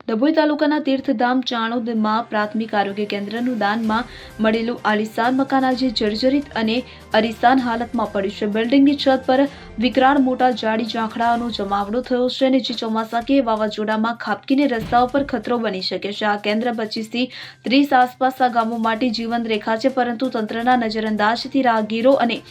ડભોઈ તાલુકાના તીર્થધામ ચાણોદમાં પ્રાથમિક આરોગ્ય કેન્દ્રનું દાનમાં મળેલું આલીશાન મકાન આજે જર્જરિત અને અરીસાન હાલતમાં પડ્યું છે। બિલ્ડિંગની છત પર વિકરાળ મોટા જાડી ઝાંખરાનો જમાવડો થયો છે અને જે ચોમાસા કે વાવાઝોડામાં ખાબકીને રસ્તાઓ પર ખતરો બની શકે છે। આ કેન્દ્ર 25 થી 30 આસપાસના ગામો માટે જીવંત રેખા છે, પરંતુ તંત્રના નજરઅંદાજથી રાહગીરો અને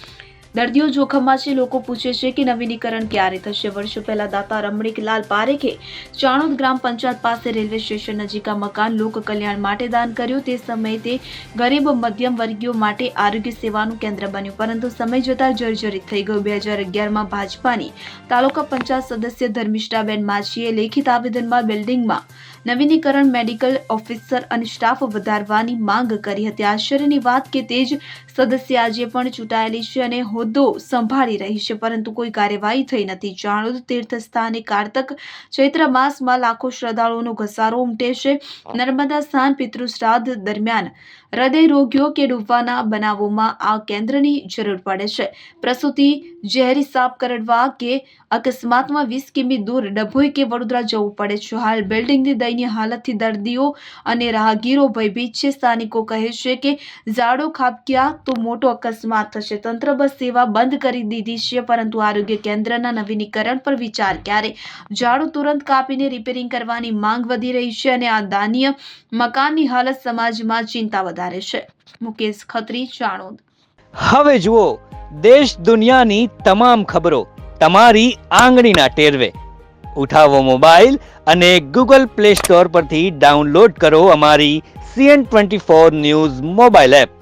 દર્દીઓ જોખમમાં છે। લોકો પૂછે છે કે નવીનીકરણ ક્યારે થશે। વર્ષો પહેલા દાતા રમણીકલાલ પારેખે ચાણોદ ગ્રામ પંચાયત પાસે રેલવે સ્ટેશન નજીક આ મકાન લોક કલ્યાણ માટે દાન કર્યું। તે સમયે તે ગરીબ મધ્યમ વર્ગીયો માટે આરોગ્ય સેવાનું કેન્દ્ર બન્યું, પરંતુ સમય જતાં જર્જરિત થઈ ગયું। 2011માં ભાજપાની તાલુકા પંચાયત સદસ્ય ધર્મિષ્ઠાબેન માછીએ લેખિત આવેદનમાં બિલ્ડિંગમાં નવીનીકરણ, મેડિકલ ઓફિસર અને સ્ટાફ વધારવાની માંગ કરી હતી। આશ્ચર્યની વાત કે તે જ સદસ્ય આજે પણ ચૂંટાયેલી છે અને હોદ્દો સંભાળી રહી છે, પરંતુ કોઈ કાર્યવાહી થઈ નથી। ચાણોદ તીર્થસ્થાને કારતક ચૈત્ર માસમાં લાખો શ્રદ્ધાળુઓનો ઘસારો ઉમટે છે। નર્મદા સ્નાન, પિતૃ શ્રાદ્ધ દરમિયાન હૃદય રોગીઓ કે ડૂબવાના બનાવોમાં આ કેન્દ્રની જરૂર પડે છે। પ્રસૂતિ, ઝેરી સાપ કરડવા કે અકસ્માતમાં 20 કિમી દૂર ડભોઈ કે વડોદરા જવું પડે છે। હાલ બિલ્ડિંગની દયનીય હાલતથી દર્દીઓ અને રાહગીરો ભયભીત છે। સ્થાનિકો કહે છે કે ઝાડો ખાબક્યા તો મોટો અકસ્માત થશે। તંત્ર બસ સેવા બંધ કરી દીધી છે, પરંતુ આરોગ્ય કેન્દ્રના નવીનીકરણ પર વિચાર ક્યારે? ઝાડો તુરંત કાપીને રિપેરિંગ કરવાની માંગ વધી રહી છે અને આ દાનીય મકાનની હાલત સમાજમાં ચિંતા વધારે છે। મુકેશ ખત્રી, ચાણોદ। હવે જુઓ દેશ દુનિયાની તમામ ખબરો તમારી આંગળીના ટેરવે। ઉઠાવો મોબાઈલ અને ગૂગલ પ્લે સ્ટોર પરથી ડાઉનલોડ કરો અમારી CN24 ન્યૂઝ મોબાઈલ એપ।